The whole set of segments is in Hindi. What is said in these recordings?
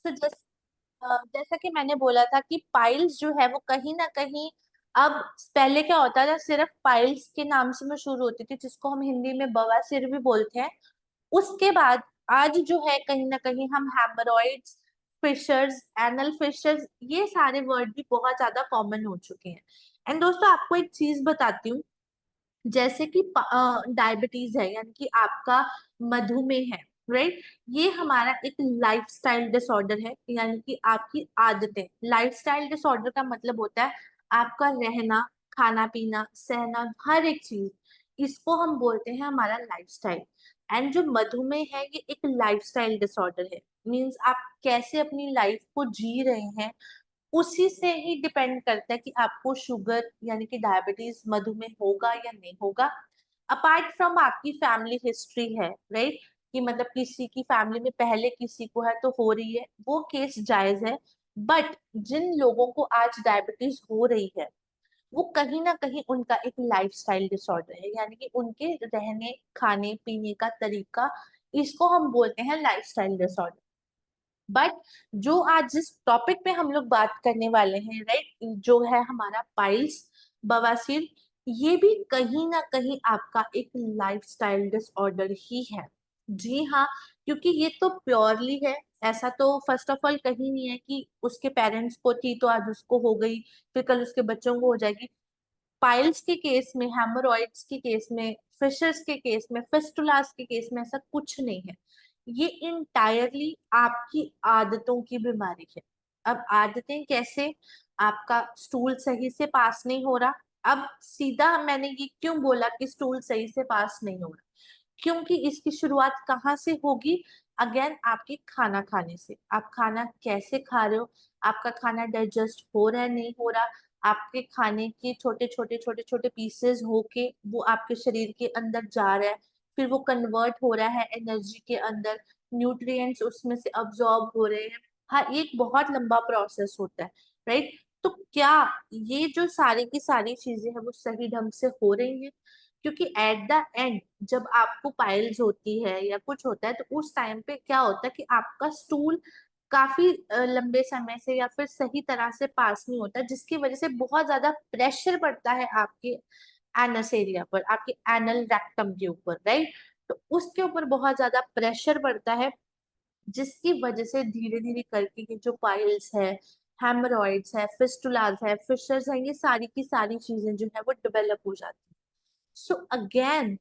So, जैसा कि मैंने बोला था कि पाइल्स जो है वो कहीं ना कहीं, अब पहले क्या होता था, सिर्फ पाइल्स के नाम से मशहूर होती थी, जिसको हम हिंदी में बवासीर भी बोलते हैं। उसके बाद आज जो है कहीं ना कहीं हम हेमरॉइड्स, फिशर्स, एनल फिशर्स, ये सारे वर्ड भी बहुत ज्यादा कॉमन हो चुके हैं। एंड दोस्तों, आपको एक चीज बताती हूँ। जैसे कि डायबिटीज है, यानी कि आपका मधुमेह है, राइट। ये हमारा एक लाइफस्टाइल डिसऑर्डर है, यानी कि आपकी आदतें। लाइफस्टाइल डिसऑर्डर का मतलब होता है आपका रहना, खाना पीना, सहना, हर एक चीज, इसको हम बोलते हैं हमारा लाइफस्टाइल। एंड जो मधुमेह है ये एक लाइफस्टाइल डिसऑर्डर है। मीन्स आप कैसे अपनी लाइफ को जी रहे हैं, उसी से ही डिपेंड करता है कि आपको शुगर यानी कि डायबिटीज, मधुमेह होगा या नहीं होगा। अपार्ट फ्रॉम आपकी फैमिली हिस्ट्री है, राइट, कि मतलब किसी की फैमिली में पहले किसी को है तो हो रही है, वो केस जायज है। बट जिन लोगों को आज डायबिटीज हो रही है, वो कहीं ना कहीं उनका एक लाइफस्टाइल डिसऑर्डर है, यानी कि उनके रहने, खाने पीने का तरीका, इसको हम बोलते हैं लाइफस्टाइल डिसऑर्डर। बट जो आज जिस टॉपिक पे हम लोग बात करने वाले हैं, राइट, जो है हमारा पाइल्स, बवासीर, ये भी कहीं ना कहीं आपका एक लाइफस्टाइल डिसऑर्डर ही है। जी हाँ, क्योंकि ये तो प्योरली है। ऐसा तो फर्स्ट ऑफ ऑल कहीं नहीं है कि उसके पेरेंट्स को थी तो आज उसको हो गई, फिर कल उसके बच्चों को हो जाएगी। पाइल्स के केस में, हेमोरॉइड्स के केस में, फिशर्स के केस में, फिस्टुलास के केस में ऐसा कुछ नहीं है। ये इंटायरली आपकी आदतों की बीमारी है। अब आदतें कैसे? आपका स्टूल सही से पास नहीं हो रहा। अब सीधा मैंने ये क्यों बोला कि स्टूल सही से पास नहीं हो रहा, क्योंकि इसकी शुरुआत कहाँ से होगी? अगेन आपके खाना खाने से। आप खाना कैसे खा रहे हो, आपका खाना डाइजेस्ट हो रहा है नहीं हो रहा, आपके खाने के छोटे छोटे छोटे छोटे पीसेस होके वो आपके शरीर के अंदर जा रहा है, फिर वो कन्वर्ट हो रहा है एनर्जी के अंदर, न्यूट्रिएंट्स उसमें से अब्सॉर्ब हो रहे हैं। हर एक बहुत लंबा प्रोसेस होता है, राइट। तो क्या ये जो सारी की सारी चीजें हैं वो सही ढंग से हो रही हैं? क्योंकि एट द एंड जब आपको पाइल्स होती है या कुछ होता है, तो उस टाइम पे क्या होता है कि आपका स्टूल काफी लंबे समय से या फिर सही तरह से पास नहीं होता, जिसकी वजह से बहुत ज्यादा प्रेशर पड़ता है आपके एनस एरिया पर, आपके एनल रेक्टम के ऊपर, राइट। तो उसके ऊपर बहुत ज्यादा प्रेशर पड़ता है, जिसकी वजह से धीरे धीरे करके ये जो पाइल्स है, हेमरॉइड्स है, फिस्टुलास है, फिशर्स है, ये सारी की सारी चीजें जो है वो डेवलप हो जाती है। सो अगेन,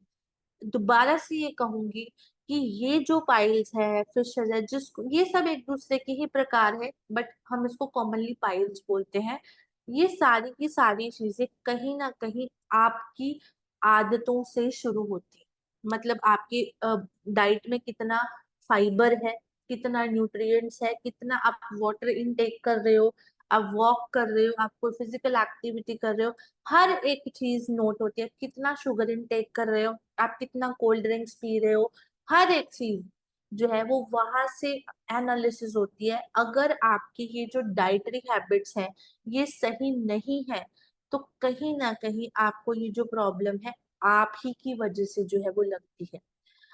दोबारा से ये कहूंगी कि ये जो पाइल्स है, फिशर है, जिसको ये सब एक दूसरे के ही प्रकार है, बट हम इसको कॉमनली पाइल्स बोलते हैं। ये सारी की सारी चीजें कहीं ना कहीं आपकी आदतों से शुरू होती है। मतलब आपकी डाइट में कितना फाइबर है, कितना न्यूट्रिएंट्स है, कितना आप वाटर इनटेक कर रहे हो, आप वॉक कर रहे हो, आप कोई फिजिकल एक्टिविटी कर रहे हो, हर एक चीज नोट होती है। कितना शुगर इनटेक कर रहे हो, आप कितना कोल्ड ड्रिंक्स पी रहे हो, हर एक चीज जो है वो वहां से एनालिसिस होती है। अगर आपकी ये जो डाइटरी हैबिट्स हैं ये सही नहीं है, तो कहीं ना कहीं आपको ये जो प्रॉब्लम है आप ही की वजह से जो है वो लगती है।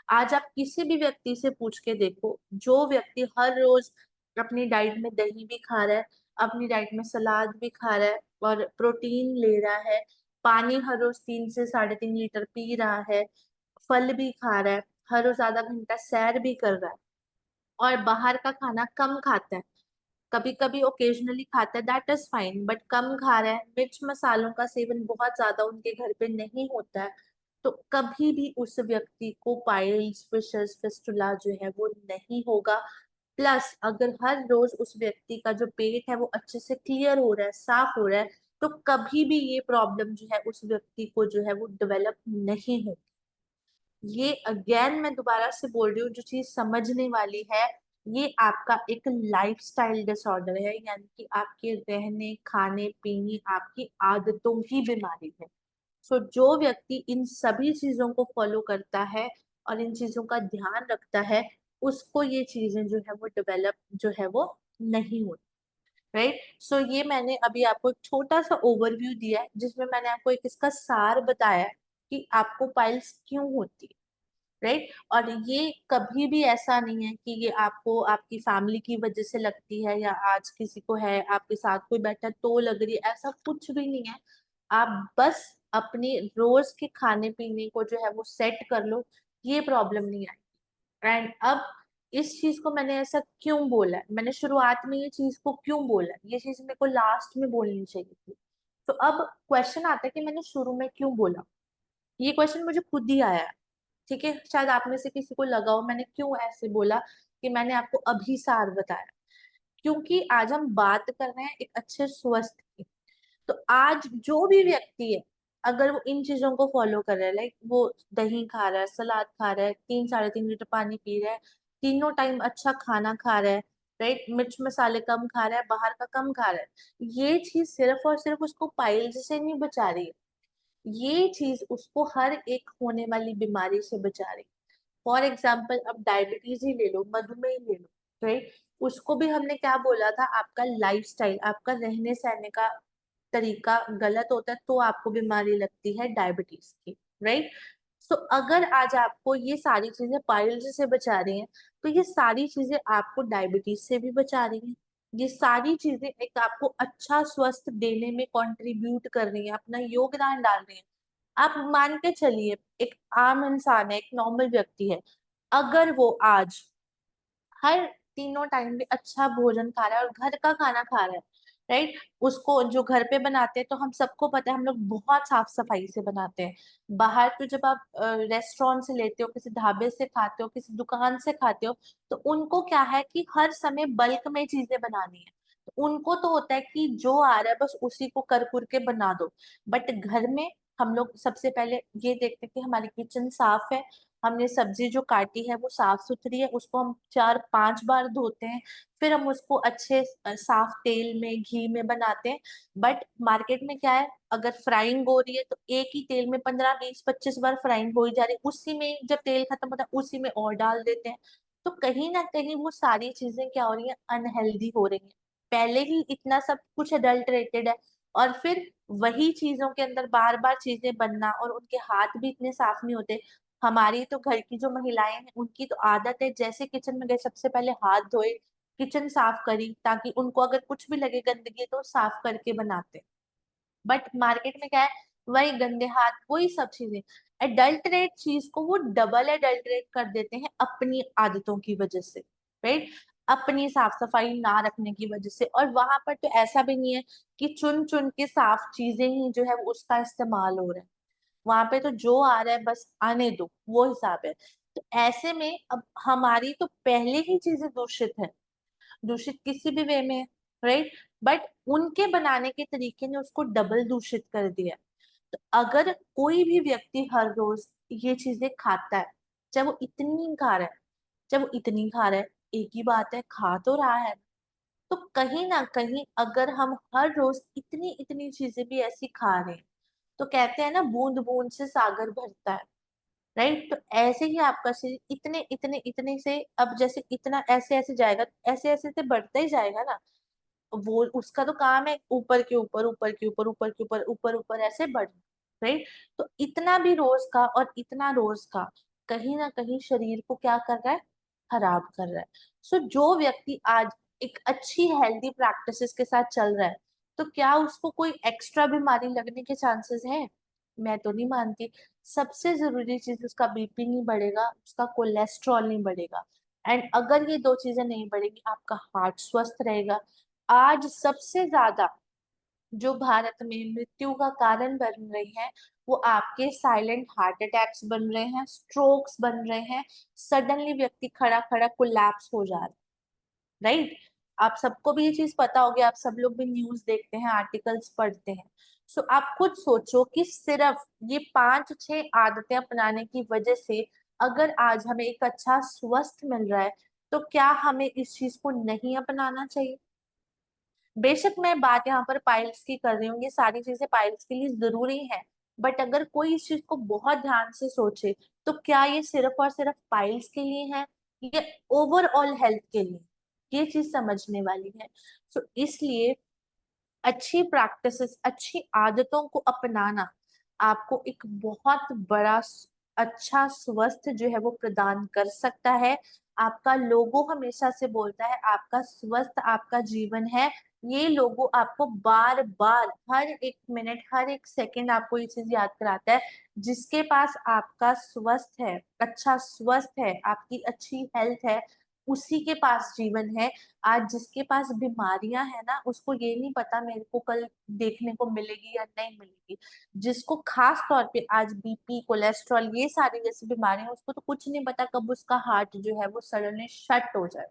आज आप किसी भी व्यक्ति से पूछ के देखो, जो व्यक्ति हर रोज अपनी डाइट में दही भी खा रहा है, अपनी डाइट में सलाद भी खा रहा है और प्रोटीन ले रहा है, पानी हर रोज 3 से 3.5 लीटर पी रहा है, फल भी खा रहा है, हर रोज आधा घंटा सैर भी कर रहा है, और बाहर का खाना कम खाता है, कभी कभी ओकेजनली खाता है, दैट इज फाइन, बट कम खा रहा है, मिर्च मसालों का सेवन बहुत ज्यादा उनके घर पे नहीं होता है, तो कभी भी उस व्यक्ति को पाइल्स, फिशर्स, फिस्टुला जो है वो नहीं होगा। प्लस अगर हर रोज उस व्यक्ति का जो पेट है वो अच्छे से क्लियर हो रहा है, साफ हो रहा है, तो कभी भी ये प्रॉब्लम जो है उस व्यक्ति को जो है वो डेवलप नहीं हो। ये अगेन मैं दोबारा से बोल रही हूँ, जो चीज समझने वाली है, ये आपका एक लाइफस्टाइल डिसऑर्डर है, यानी कि आपके रहने, खाने पीने, आपकी आदतों की बीमारी है। सो जो व्यक्ति इन सभी चीजों को फॉलो करता है और इन चीजों का ध्यान रखता है, उसको ये चीजें जो है वो डेवलप जो है वो नहीं होती, राइट। सो ये मैंने अभी आपको एक छोटा सा ओवरव्यू दिया है, जिसमें मैंने आपको एक इसका सार बताया है कि आपको पाइल्स क्यों होती है, राइट। और ये कभी भी ऐसा नहीं है कि ये आपको आपकी फैमिली की वजह से लगती है, या आज किसी को है आपके साथ कोई बैठा तो लग रही है, ऐसा कुछ भी नहीं है। आप बस अपनी रोज के खाने पीने को जो है वो सेट कर लो, ये प्रॉब्लम नहीं आएगी। एंड अब इस चीज को मैंने ऐसा क्यों बोला है, मैंने शुरुआत में ये चीज को क्यों बोला है, ये चीज मेरे को लास्ट में बोलनी चाहिए थी। तो अब क्वेश्चन आता है कि मैंने शुरू में क्यों बोला। ये क्वेश्चन मुझे खुद ही आया है। ठीक है, शायद आप में से किसी को लगा हो मैंने क्यों ऐसे बोला कि मैंने आपको अभी सार बताया। क्योंकि आज हम बात कर रहे हैं एक अच्छे स्वस्थ की। तो आज जो भी व्यक्ति है, अगर वो इन चीजों को फॉलो कर रहा है, लाइक वो दही खा रहा है, सलाद खा रहा है, 3 साढ़े 3 लीटर पानी पी रहा है, तीनों टाइम अच्छा खाना खा रहा है, राइट, मिर्च मसाले कम खा रहा है, बाहर का कम खा रहा है, ये चीज सिर्फ और सिर्फ उसको पाइल्स से नहीं बचा रही है, ये चीज उसको हर एक होने वाली बीमारी से बचा रही है। फॉर एग्जाम्पल, अब डायबिटीज ही ले लो, मधुमेह ही ले लो, राइट। उसको भी हमने क्या बोला था, आपका लाइफस्टाइल, आपका रहने सहने का तरीका गलत होता है तो आपको बीमारी लगती है डायबिटीज की, राइट। सो अगर आज आपको ये सारी चीजें पाइल्स से बचा रही हैं, तो ये सारी चीजें आपको डायबिटीज से भी बचा रही हैं। ये सारी चीजें एक आपको अच्छा स्वस्थ देने में कंट्रीब्यूट कर रही है, अपना योगदान डाल रही है। आप मान के चलिए, एक आम इंसान है, एक नॉर्मल व्यक्ति है, अगर वो आज हर तीनों टाइम भी अच्छा भोजन खा रहा है और घर का खाना खा रहा है, राइट, उसको जो घर पे बनाते हैं तो हम सबको पता है हम लोग बहुत साफ सफाई से बनाते हैं। बाहर तो जब आप रेस्टोरेंट से लेते हो, किसी ढाबे से खाते हो, किसी दुकान से खाते हो, तो उनको क्या है कि हर समय बल्क में चीजें बनानी है। तो उनको तो होता है कि जो आ रहा है बस उसी को कर कुर के बना दो। बट घर में हम लोग सबसे पहले ये देखते हैं कि हमारी किचन साफ है, हमने सब्जी जो काटी है वो साफ सुथरी है, उसको हम 4 5 बार धोते हैं, फिर हम उसको अच्छे साफ तेल में घी में बनाते हैं। बट मार्केट में क्या है, अगर फ्राइंग हो रही है तो एक ही तेल में 15 20 25 बार फ्राइंग हो ही जा रही है, उसी में जब तेल खत्म होता है उसी में और डाल देते हैं। तो कहीं ना कहीं वो सारी चीजें क्या हो रही है, अनहेल्दी हो रही है। पहले ही इतना सब कुछ अडल्टरेटेड है, और फिर वही चीजों के अंदर बार बार चीजें बनना, और उनके हाथ भी इतने साफ नहीं होते। हमारी तो घर की जो महिलाएं हैं उनकी तो आदत है, जैसे किचन में गए सबसे पहले हाथ धोए, किचन साफ करी, ताकि उनको अगर कुछ भी लगे गंदगी तो साफ करके बनाते। बट मार्केट में क्या है, वही गंदे हाथ, वही सब चीजें, एडल्टरेट चीज को वो डबल एडल्टरेट कर देते हैं अपनी आदतों की वजह से, राइट, अपनी साफ सफाई ना रखने की वजह से। और वहां पर तो ऐसा भी नहीं है कि चुन चुन के साफ चीजें ही जो है वो उसका इस्तेमाल हो रहा है। वहां पे तो जो आ रहा है बस आने दो, वो हिसाब है। तो ऐसे में अब हमारी तो पहले ही चीजें दूषित है, दूषित किसी भी वे में, राइट, बट उनके बनाने के तरीके ने उसको डबल दूषित कर दिया। तो अगर कोई भी व्यक्ति हर रोज ये चीजें खाता है, चाहे वो इतनी खा रहा है, चाहे वो इतनी खा रहा है, एक ही बात है, खा तो रहा है। तो कहीं ना कहीं अगर हम हर रोज इतनी इतनी चीजें भी ऐसी खा रहे हैं, तो कहते हैं ना, बूंद बूंद से सागर भरता है, राइट। तो ऐसे ही आपका शरीर इतने इतने इतने से, अब जैसे इतना ऐसे ऐसे जाएगा, ऐसे ऐसे से बढ़ता ही जाएगा ना। वो उसका तो काम है ऊपर के ऊपर, ऊपर के ऊपर, ऊपर के ऊपर, ऊपर ऊपर ऐसे बढ़ना, राइट। तो इतना भी रोज का और इतना रोज का कहीं ना कहीं शरीर को क्या कर रहा है, खराब कर रहा है। सो जो व्यक्ति आज एक अच्छी हेल्दी प्रैक्टिसेस के साथ चल रहा है, तो क्या उसको कोई एक्स्ट्रा बीमारी लगने के चांसेस है? मैं तो नहीं मानती। सबसे जरूरी चीज, उसका बीपी नहीं बढ़ेगा, उसका कोलेस्ट्रॉल नहीं बढ़ेगा। एंड अगर ये दो चीजें नहीं बढ़ेगी, आपका हार्ट स्वस्थ रहेगा। आज सबसे ज्यादा जो भारत में मृत्यु का कारण बन रही है, वो आपके साइलेंट हार्ट अटैक्स बन रहे हैं, स्ट्रोक्स बन रहे हैं, सडनली व्यक्ति खड़ा खड़ा कोलैप्स हो जा रहा है, राइट। आप सबको भी ये चीज पता होगी, आप सब लोग भी न्यूज देखते हैं, आर्टिकल्स पढ़ते हैं। सो आप खुद सोचो कि सिर्फ ये 5 6 आदतें अपनाने की वजह से अगर आज हमें एक अच्छा स्वस्थ मिल रहा है, तो क्या हमें इस चीज को नहीं अपनाना चाहिए? बेशक मैं बात यहाँ पर पाइल्स की कर रही हूँ, ये सारी चीजें पाइल्स के लिए जरूरी है। बट अगर कोई इस चीज को बहुत ध्यान से सोचे, तो क्या ये सिर्फ और सिर्फ पाइल्स के लिए है, ये ओवरऑल हेल्थ के लिए, ये चीज समझने वाली है। सो इसलिए अच्छी प्रैक्टिसेस, अच्छी आदतों को अपनाना आपको एक बहुत बड़ा अच्छा स्वस्थ जो है वो प्रदान कर सकता है। आपका लोगो हमेशा से बोलता है आपका स्वस्थ आपका जीवन है। ये लोगो आपको बार बार हर एक मिनट हर एक सेकंड आपको ये चीज याद कराता है। जिसके पास आपका स्वस्थ है, अच्छा स्वस्थ है, आपकी अच्छी हेल्थ है, उसी के पास जीवन है। आज जिसके पास बीमारियां है ना, उसको ये नहीं पता मेरे को कल देखने को मिलेगी या नहीं मिलेगी। जिसको खास तौर पे आज बीपी कोलेस्ट्रॉल ये सारी जैसी बीमारियां, उसको तो कुछ नहीं पता कब उसका हार्ट जो है वो सडनली शट हो जाए।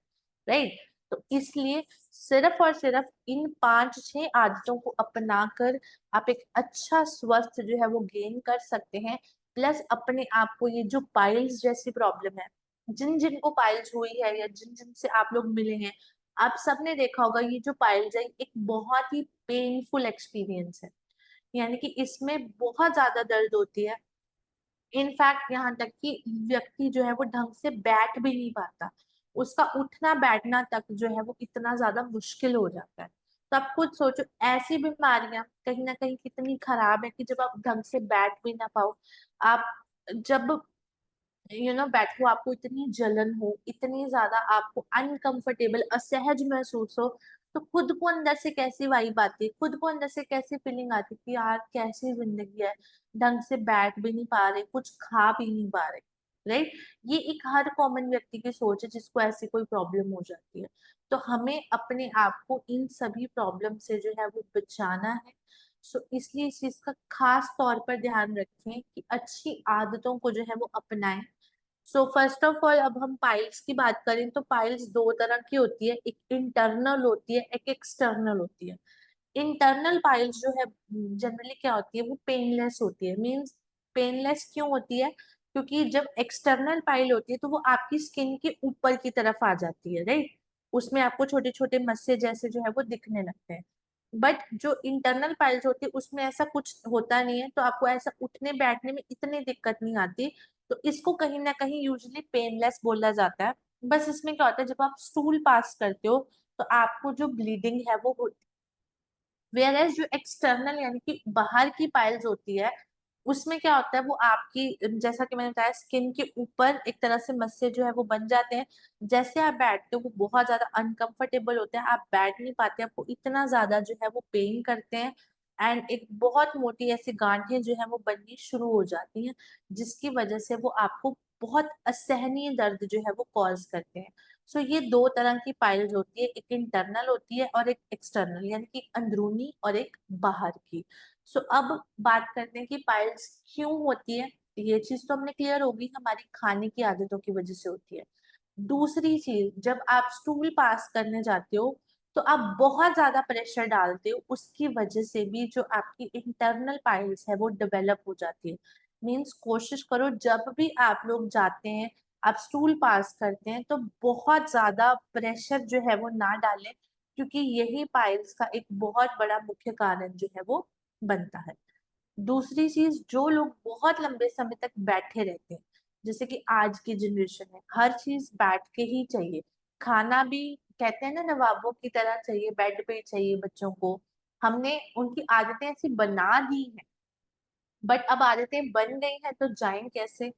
राइट। तो इसलिए सिर्फ और सिर्फ इन 5-6 आदतों को अपना कर आप एक अच्छा स्वस्थ जो है वो गेन कर सकते हैं। प्लस अपने आप को ये जो पाइल्स जैसी प्रॉब्लम है, जिन जिनको पाइल्स हुई है या जिन जिन से आप लोग मिले हैं, आप सबने देखा होगा ये जो पाइल्स है एक बहुत ही पेनफुल एक्सपीरियंस है। यानी कि इसमें बहुत ज्यादा दर्द होती है। इनफैक्ट यहाँ तक कि व्यक्ति जो है वो ढंग से बैठ भी नहीं पाता। उसका उठना बैठना तक जो है वो इतना ज्यादा मुश्किल हो जाता है। तो आप खुद सोचो ऐसी बीमारियां कहीं ना कहीं कितनी खराब है कि जब आप ढंग से बैठ भी ना पाओ, आप जब बैठो आपको इतनी जलन हो, इतनी ज्यादा आपको अनकंफर्टेबल असहज महसूस हो, तो खुद को अंदर से कैसी वाइब आती है, खुद को अंदर से कैसी फीलिंग आती है कि यार कैसी जिंदगी है, ढंग से बैठ भी नहीं पा रहे, कुछ खा भी नहीं पा रहे। राइट। ये एक हर कॉमन व्यक्ति की सोच है जिसको ऐसी कोई प्रॉब्लम हो जाती है। तो हमें अपने आप को इन सभी प्रॉब्लम से जो है वो बचाना है। सो इसलिए इस चीज का खास तौर पर ध्यान रखें कि अच्छी आदतों को जो है वो अपनाएं। सो फर्स्ट ऑफ ऑल अब हम पाइल्स की बात करें तो पाइल्स दो तरह की होती है, एक इंटरनल होती है, एक एक्सटर्नल होती है। इंटरनल पाइल्स जो है जनरली क्या होती है, वो पेनलेस होती है। मींस पेनलेस क्यों होती है? क्योंकि जब एक्सटर्नल पाइल होती है तो वो आपकी स्किन के ऊपर की तरफ आ जाती है। राइट। उसमें आपको छोटे छोटे मस्से जैसे जो है वो दिखने लगते हैं। बट जो इंटरनल पाइल्स होती है उसमें ऐसा कुछ होता नहीं है, तो आपको ऐसा उठने बैठने में इतनी दिक्कत नहीं आती। तो इसको कहीं ना कहीं यूजुअली पेनलेस बोला जाता है। बस इसमें क्या होता है, जब आप स्टूल पास करते हो तो आपको जो ब्लीडिंग है वो होती है। वेयर एज जो एक्सटर्नल यानी कि बाहर की पाइल्स होती है, उसमें क्या होता है, वो आपकी जैसा कि मैंने बताया स्किन के ऊपर एक तरह से मस्से जो है वो बन जाते हैं। जैसे आप बैठते हो वो बहुत ज्यादा अनकंफर्टेबल होते हैं, आप बैठ नहीं पाते, आपको इतना ज्यादा जो है वो पेन करते हैं। एंड एक बहुत मोटी ऐसी गांठें जो है वो बननी शुरू हो जाती हैं, जिसकी वजह से वो आपको बहुत असहनीय दर्द जो है वो कॉज करते हैं। सो ये दो तरह की पाइल्स होती है, एक इंटरनल होती है और एक एक्सटर्नल, यानी कि अंदरूनी और एक बाहर की। सो अब बात करते हैं कि पाइल्स क्यों होती है। ये चीज तो हमने क्लियर होगी, हमारी खाने की आदतों की वजह से होती है। दूसरी चीज, जब आप स्टूल पास करने जाते हो तो आप बहुत ज्यादा प्रेशर डालते हो, उसकी वजह से भी जो आपकी इंटरनल पाइल्स है वो डेवलप हो जाती है। मीन्स कोशिश करो जब भी आप लोग जाते हैं, आप स्टूल पास करते हैं, तो बहुत ज्यादा प्रेशर जो है वो ना डालें, क्योंकि यही पाइल्स का एक बहुत बड़ा मुख्य कारण जो है वो बनता है। दूसरी चीज, जो लोग बहुत लंबे समय तक बैठे रहते हैं, जैसे कि आज की जनरेशन है, हर चीज बैठ के ही चाहिए। खाना भी कहते हैं ना नवाबों की तरह चाहिए, बेड पे ही चाहिए बच्चों को। हमने उनकी आदतें ऐसी बना दी हैं, बट अब आदतें बन गई हैं तो जाएं कैसे?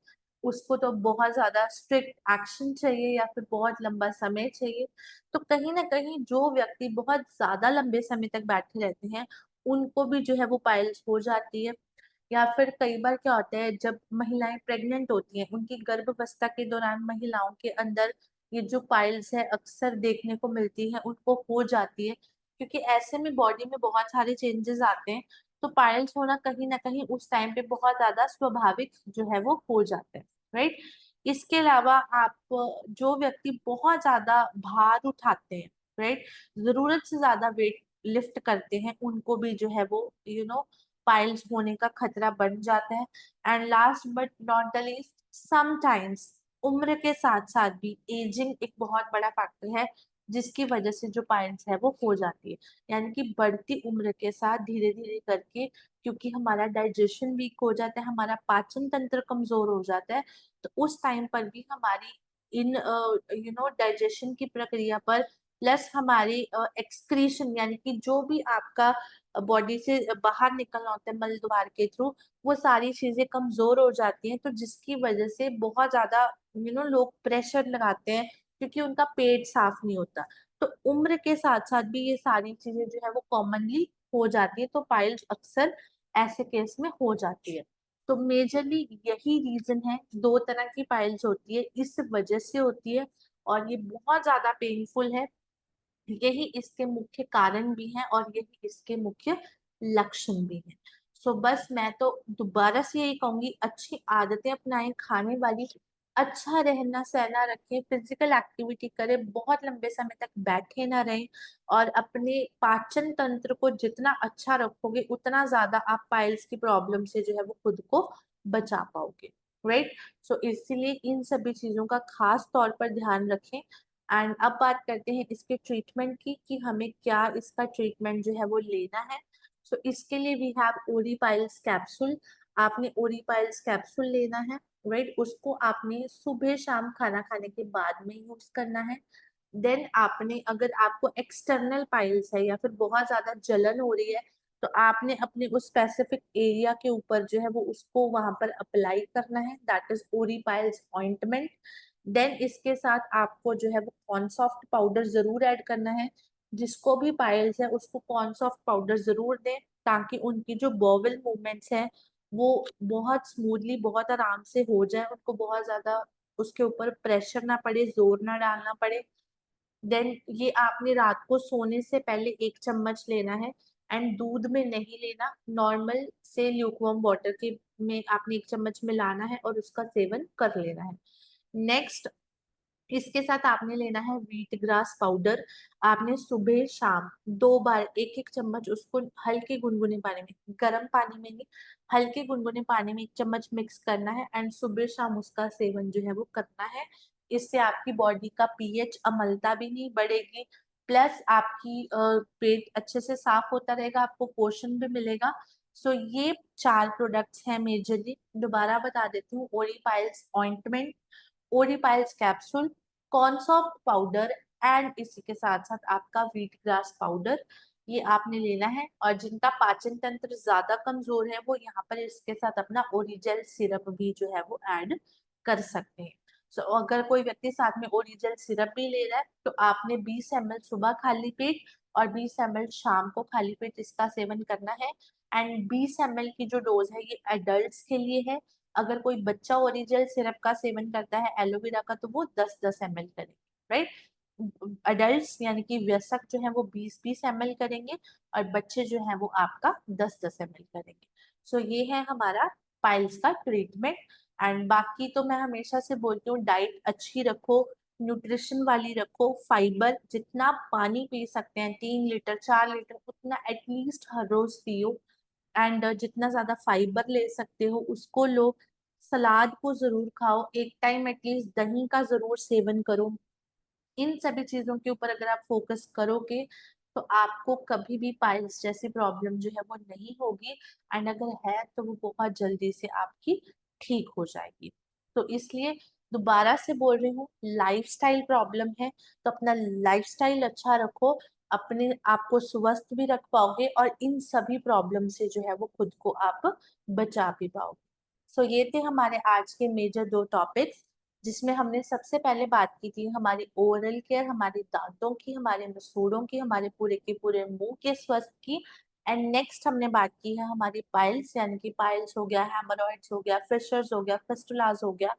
उसको तो बहुत ज्यादा स्ट्रिक्ट एक्शन चाहिए या फिर बहुत लंबा समय चाहिए। तो कहीं ना कहीं जो व्यक्ति बहुत ज्यादा लंबे समय तक बैठे रहते हैं, उनको भी जो है वो पाइल्स हो जाती है। या फिर कई बार क्या होता है, जब महिलाएं प्रेग्नेंट होती हैं, उनकी गर्भावस्था के दौरान महिलाओं के अंदर ये जो पाइल्स है अक्सर देखने को मिलती है, उनको हो जाती है, क्योंकि ऐसे में बॉडी में बहुत सारे चेंजेस आते हैं। तो पाइल्स होना कहीं ना कहीं उस टाइम पे बहुत ज्यादा स्वाभाविक जो है वो हो जाते हैं। राइट। इसके अलावा आप जो व्यक्ति बहुत ज्यादा भार उठाते हैं, राइट, जरूरत से ज्यादा वेट लिफ्ट करते हैं, उनको भी जो है वो पाइल्स होने का खतरा बढ़ जाता है। And last but not the least, sometimes उम्र के साथ साथ भी एजिंग एक बहुत बड़ा फैक्टर है, जिसकी वजह से जो पाइल्स है वो हो जाती है। यानी कि बढ़ती उम्र के साथ धीरे धीरे करके, क्योंकि हमारा डाइजेशन वीक हो जाता है, हमारा पाचन तंत्र कमजोर हो जाता है, तो उस टाइम पर भी हमारी इन डाइजेशन की प्रक्रिया पर, प्लस हमारी एक्सक्रीशन यानी कि जो भी आपका बॉडी से बाहर निकलना होता है मल द्वार के थ्रू, वो सारी चीजें कमजोर हो जाती हैं, तो जिसकी वजह से बहुत ज्यादा लोग प्रेशर लगाते हैं, क्योंकि उनका पेट साफ नहीं होता। तो उम्र के साथ साथ भी ये सारी चीजें जो है वो कॉमनली हो जाती है, तो पाइल्स अक्सर ऐसे केस में हो जाती है। तो मेजरली यही रीजन है, दो तरह की पाइल्स होती है, इस वजह से होती है, और ये बहुत ज्यादा पेनफुल है। यही इसके मुख्य कारण भी हैं और यही इसके मुख्य लक्षण भी हैं। सो बस मैं तो दोबारा से यही कहूंगी, अच्छी आदतें अपनाएं खाने वाली, अच्छा रहना सहना रखें, फिजिकल एक्टिविटी करें, बहुत लंबे समय तक बैठे ना रहें, और अपने पाचन तंत्र को जितना अच्छा रखोगे उतना ज्यादा आप पाइल्स की प्रॉब्लम से जो है वो खुद को बचा पाओगे। राइट। सो इसीलिए इन सभी चीजों का खास तौर पर ध्यान रखें। एंड अब बात करते हैं इसके ट्रीटमेंट की, कि हमें क्या इसका ट्रीटमेंट जो है वो लेना है। सो इसके लिए वी हैव ओरीपाइल्स कैप्सूल। आपने ओरीपाइल्स कैप्सूल लेना है। राइट। उसको आपने सुबह शाम खाना खाने के बाद में यूज करना है। देन आपने, अगर आपको एक्सटर्नल पाइल्स है या फिर बहुत ज्यादा जलन हो रही है, तो आपने अपने उस स्पेसिफिक एरिया के ऊपर जो है वो उसको वहां पर अप्लाई करना है, दैट इज ओरीपाइल्स ऑइंटमेंट। देन इसके साथ आपको जो है वो कॉर्नसॉफ्ट पाउडर जरूर ऐड करना है। जिसको भी पाइल्स है उसको कॉर्नसॉफ्ट पाउडर जरूर दें, ताकि उनकी जो बॉवल मूवमेंट्स है वो बहुत स्मूथली, बहुत आराम से हो जाए, उनको बहुत ज्यादा उसके ऊपर प्रेशर ना पड़े, जोर ना डालना पड़े। देन ये आपने रात को सोने से पहले 1 चम्मच लेना है, एंड दूध में नहीं लेना, नॉर्मल से ल्यूकवार्म वाटर के में आपने 1 चम्मच मिलाना है और उसका सेवन कर लेना है। नेक्स्ट, इसके साथ आपने लेना है व्हीट ग्रास पाउडर। आपने सुबह शाम 2 बार 1 1 चम्मच उसको हल्के गुनगुने पानी में, गर्म पानी में नहीं, हल्के गुनगुने पानी में 1 चम्मच मिक्स करना है, एंड सुबह शाम उसका सेवन जो है वो करना है। इससे आपकी बॉडी का पीएच, अम्लता भी नहीं बढ़ेगी, प्लस आपकी पेट अच्छे से साफ होता रहेगा, आपको पोषण भी मिलेगा। सो ये 4 प्रोडक्ट्स हैं मेजरली। दोबारा बता देती हूँ, ओरीपाइल्स ऑइंटमेंट, ओरीपाइल्स कैप्सूल, कॉर्नसॉफ्ट पाउडर, एंड इसी के साथ साथ आपका व्हीट ग्रास पाउडर, ये आपने लेना है। और जिनका पाचन तंत्र ज्यादा कमजोर है वो यहाँ पर इसके साथ अपना ओरिजेल सिरप भी जो है वो ऐड कर सकते हैं। सो अगर कोई व्यक्ति साथ में ओरिजेल सिरप भी ले रहा है, तो आपने 20 ml सुबह खाली पेट और 20 ml शाम को खाली पेट इसका सेवन करना है। एंड 20 ml की जो डोज है ये एडल्ट्स के लिए है। अगर कोई बच्चा ओरिजिनल सिरप का सेवन करता है एलोवेरा का, तो वो 10 10 ml करेंगे। राइट। अडल्ट यानी कि वयस्क जो है वो 20 20 ml करेंगे, और बच्चे जो है वो आपका 10 10 ml करेंगे। सो ये है हमारा पाइल्स का ट्रीटमेंट। एंड बाकी तो मैं हमेशा से बोलती हूँ, डाइट अच्छी रखो, न्यूट्रिशन वाली रखो, फाइबर, जितना पानी पी सकते हैं 3 लीटर 4 लीटर उतना एटलीस्ट हर रोज पियो। एंड जितना ज्यादा फाइबर ले सकते हो उसको लो। सलाद को जरूर खाओ, एक टाइम एटलीस्ट दही का जरूर सेवन करो। इन सभी चीजों के ऊपर अगर आप फोकस करोगे, तो आपको कभी भी पाइल्स जैसी प्रॉब्लम जो है वो नहीं होगी। एंड अगर है तो वो बहुत जल्दी से आपकी ठीक हो जाएगी। तो इसलिए दोबारा से बोल रही हूँ, लाइफस्टाइल प्रॉब्लम है, तो अपना लाइफस्टाइल अच्छा रखो, अपने आप को स्वस्थ भी रख पाओगे, और इन सभी प्रॉब्लम से जो है वो खुद को आप बचा भी पाओगे। सो ये थे हमारे आज के मेजर 2 टॉपिक्स, जिसमें हमने सबसे पहले बात की थी हमारी ओरल केयर, हमारे दांतों की, हमारे मसूड़ों की, हमारे पूरे के पूरे मुंह के स्वास्थ्य की। एंड नेक्स्ट हमने बात की है हमारी पाइल्स, यानी कि पाइल्स हो गया, हेमरॉइड्स हो गया, फिशर्स हो गया, फिस्टुलास हो गया,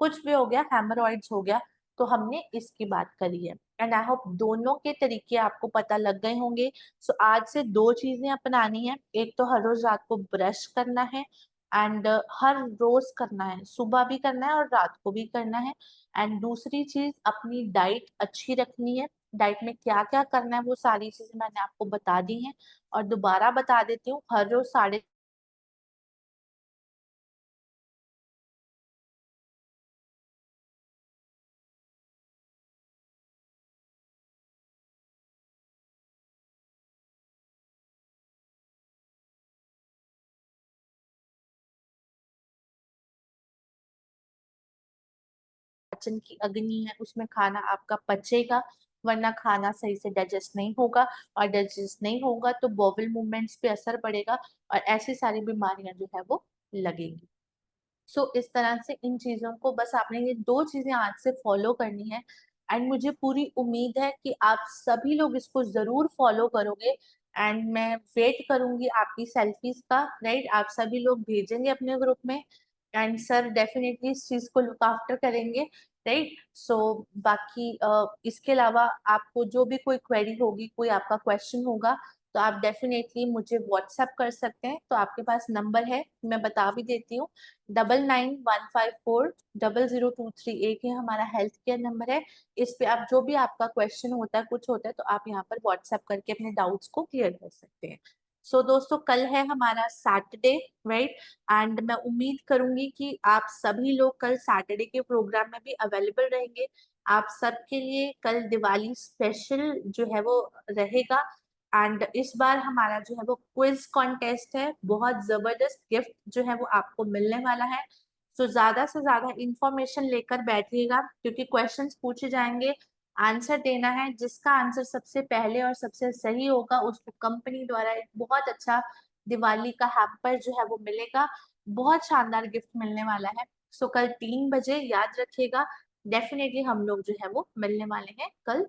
कुछ भी हो गया, हेमरॉइड्स हो गया, तो हमने इसकी बात करी है। एंड आई होप दोनों के तरीके आपको पता लग गए होंगे। सो आज से 2 चीजें अपनानी है, एक तो हर रोज रात को ब्रश करना है, एंड हर रोज करना है, सुबह भी करना है और रात को भी करना है। एंड दूसरी चीज, अपनी डाइट अच्छी रखनी है। डाइट में क्या क्या करना है वो सारी चीजें मैंने आपको बता दी हैं, और दोबारा बता देती हूँ, हर रोज साढ़े पाचन की अग्नि है उसमें खाना आपका पचेगा। वरना खाना सही से डाइजेस्ट नहीं होगा, और डाइजेस्ट नहीं होगा तो बॉवल मूवमेंट्स पे असर पड़ेगा, और ऐसी सारी बीमारियां जो है वो लगेंगी। सो इस तरह से इन चीजों को बस आपने ये दो चीजें आज से फॉलो करनी है, एंड मुझे पूरी उम्मीद है कि आप सभी लोग इसको जरूर फॉलो करोगे। एंड मैं वेट करूंगी आपकी सेल्फीज का, राइट? आप सभी लोग भेजेंगे अपने ग्रुप में, एंड सर डेफिनेटली इस चीज को लुक आफ्टर करेंगे, राइट? सो बाकी इसके अलावा आपको जो भी कोई क्वेरी होगी, कोई आपका क्वेश्चन होगा, तो आप डेफिनेटली मुझे व्हाट्सएप कर सकते हैं। तो आपके पास नंबर है, मैं बता भी देती हूँ, 9915400238, ये हमारा हेल्थ केयर नंबर है। इस पे आप जो भी आपका क्वेश्चन होता है, कुछ होता है, तो आप यहाँ पर व्हाट्सएप करके अपने डाउट्स को क्लियर कर सकते हैं। सो दोस्तों, कल है हमारा सैटरडे, राइट? एंड मैं उम्मीद करूंगी कि आप सभी लोग कल सैटरडे के प्रोग्राम में भी अवेलेबल रहेंगे। आप सबके लिए कल दिवाली स्पेशल जो है वो रहेगा। एंड इस बार हमारा जो है वो क्विज कॉन्टेस्ट है, बहुत जबरदस्त गिफ्ट जो है वो आपको मिलने वाला है। तो ज्यादा से ज्यादा इंफॉर्मेशन लेकर बैठिएगा, क्योंकि क्वेश्चंस पूछे जाएंगे, आंसर देना है। जिसका आंसर सबसे पहले और सबसे सही होगा उसको कंपनी द्वारा एक बहुत अच्छा दिवाली का हैम्पर जो है वो मिलेगा, बहुत शानदार गिफ्ट मिलने वाला है। सो कल 3 बजे याद रखिएगा, डेफिनेटली हम लोग जो है वो मिलने वाले हैं कल